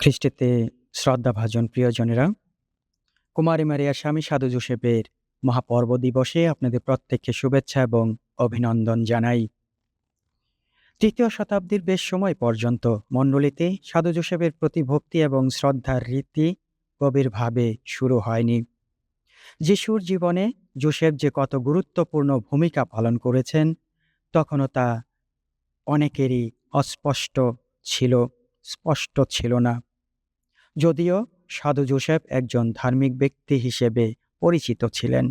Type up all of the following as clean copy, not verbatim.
খ্রিস্টেতে শ্রদ্ধাভাজন প্রিয়জনেরা, কুমারী মারিয়া স্বামী সাধু যোসেফের মহাপর্ব দিবসে আপনাদের প্রত্যেককে শুভেচ্ছা এবং অভিনন্দন জানাই। ৩য় শতাব্দীর বেশ সময় পর্যন্ত মণ্ডলীতে সাধু যোসেফের প্রতি ভক্তি এবং শ্রদ্ধার রীতি গভীরভাবে শুরু হয়নি। যিশুর জীবনে যোসেফ যে কত গুরুত্বপূর্ণ ভূমিকা পালন করেছেন তখনও তা অনেকেরই স্পষ্ট ছিল না। যদিও সাধু যোসেফ একজন ধার্মিক ব্যক্তি হিসেবে পরিচিত ছিলেন,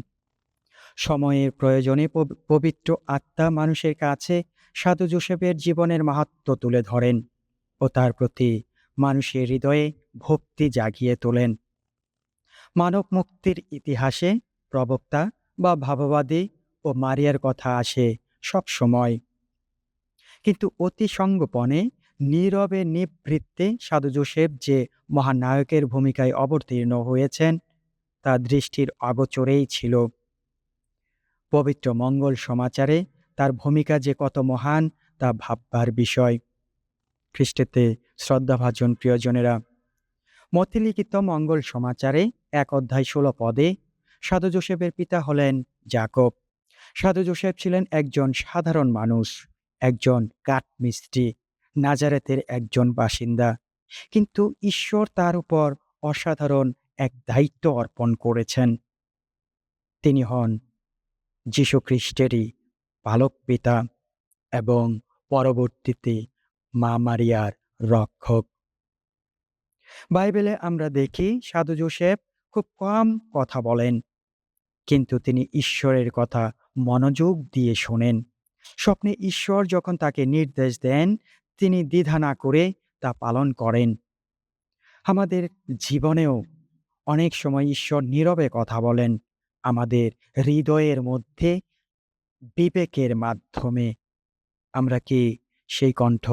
সময়ের প্রয়োজনে পবিত্র আত্মা মানুষের কাছে সাধু যোসেফের জীবনের মাহাত্ম্য তুলে ধরেন ও তার প্রতি মানুষের হৃদয়ে ভক্তি জাগিয়ে তোলেন। মানব মুক্তির ইতিহাসে প্রবক্তা বা ভাববাদী ও মারিয়ার কথা আসে সব সময়, কিন্তু অতি সঙ্গোপনে নীরবে নিবৃত্তে সাধু যোসেফ যে মহানায়কের ভূমিকায় অবতীর্ণ হয়েছেন তা দৃষ্টির অগোচরেই ছিল। পবিত্র মঙ্গল সমাচারে তার ভূমিকা যে কত মহান তা ভাববার বিষয়। খ্রিস্টেতে শ্রদ্ধাভাজন প্রিয়জনেরা, মতিলিখিত মঙ্গল সমাচারে ১ অধ্যায় ১৬ পদে সাধু যোসেফের পিতা হলেন যাকব। সাধু যোসেফ ছিলেন একজন সাধারণ মানুষ, একজন কাঠমিস্ত্রি, নাজারেতের একজন বাসিন্দা, কিন্তু ঈশ্বর তার উপর অসাধারণ এক দায়িত্ব অর্পণ করেছেন। তিনি হন যীশু খ্রিস্টেরই পালক পিতা এবং পরবর্তীতে মা মারিয়ার রক্ষক। বাইবেলে আমরা দেখি সাধু যোসেফ খুব কম কথা বলেন, কিন্তু তিনি ঈশ্বরের কথা মনোযোগ দিয়ে শোনেন। স্বপ্নে ঈশ্বর যখন তাকে নির্দেশ দেন তিনি দ্বিধা না করে তা পালন করেন। আমাদের জীবনেও অনেক সময় ঈশ্বর নীরবে কথা বলেন, আমাদের হৃদয়ের মধ্যে বিবেকের মাধ্যমে। আমরা কি সেই কণ্ঠ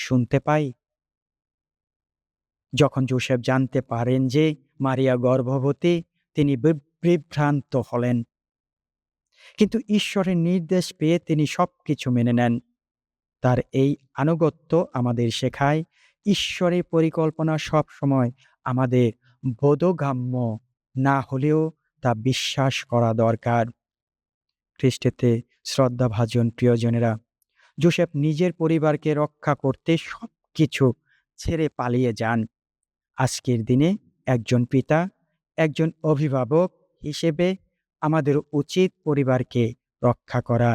শুনতে পাই? যখন যোসেফ জানতে পারেন যে মারিয়া গর্ভবতী, তিনি বিভ্রান্ত হলেন, কিন্তু ঈশ্বরের নির্দেশ পেয়ে তিনি সবকিছু মেনে নেন। তার এই আনুগত্য আমাদের শেখায় ঈশ্বরের পরিকল্পনা সবসময় আমাদের বোধগম্য না হলেও তা বিশ্বাস করা দরকার। খ্রিস্টেতে শ্রদ্ধাভাজন প্রিয়জনেরা, যোসেফ নিজের পরিবারকে রক্ষা করতে সবকিছু ছেড়ে পালিয়ে যান। আজকের দিনে একজন পিতা, একজন অভিভাবক হিসেবে আমাদের উচিত পরিবারকে রক্ষা করা,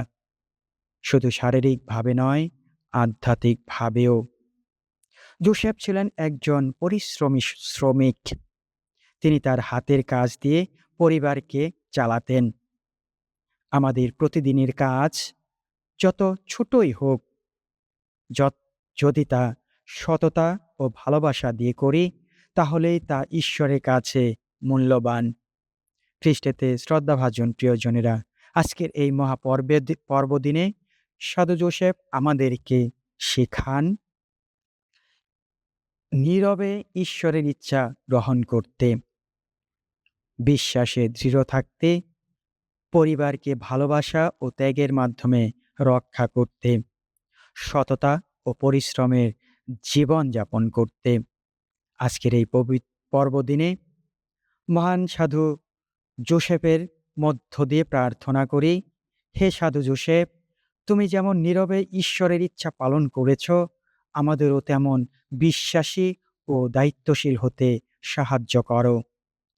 শুধু শারীরিকভাবে নয়, আধ্যাত্মিকভাবেও। যোসেফ ছিলেন একজন পরিশ্রমী শ্রমিক। তিনি তার হাতের কাজ দিয়ে পরিবারকে চালাতেন। আমাদের প্রতিদিনের কাজ যত ছোটই হোক, যদি তা সততা ও ভালোবাসা দিয়ে করি তাহলেই তা ঈশ্বরের কাছে মূল্যবান। খ্রিস্টেতে শ্রদ্ধাভাজন প্রিয়জনেরা, আজকের এই পর্বদিনে সাধু যোসেফ আমাদেরকে শেখান নীরবে ঈশ্বরের ইচ্ছা গ্রহণ করতে, বিশ্বাসে দৃঢ় থাকতে, পরিবারকে ভালোবাসা ও ত্যাগের মাধ্যমে রক্ষা করতে, সততা ও পরিশ্রমের জীবন যাপন করতে। আজকের এই পর্বদিনে মহান সাধু যোসেফের মধ্য দিয়ে প্রার্থনা করি, হে সাধু যোসেফ, তুমি যেমন নীরবে ঈশ্বরের ইচ্ছা পালন করেছ, আমাদেরও তেমন বিশ্বাসী ও দায়িত্বশীল হতে সাহায্য করো।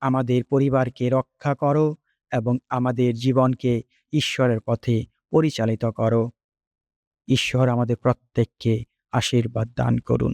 আমাদের পরিবারকে রক্ষা করো এবং আমাদের জীবনকে ঈশ্বরের পথে পরিচালিত করো। ঈশ্বর আমাদের প্রত্যেককে আশীর্বাদ দান করুন।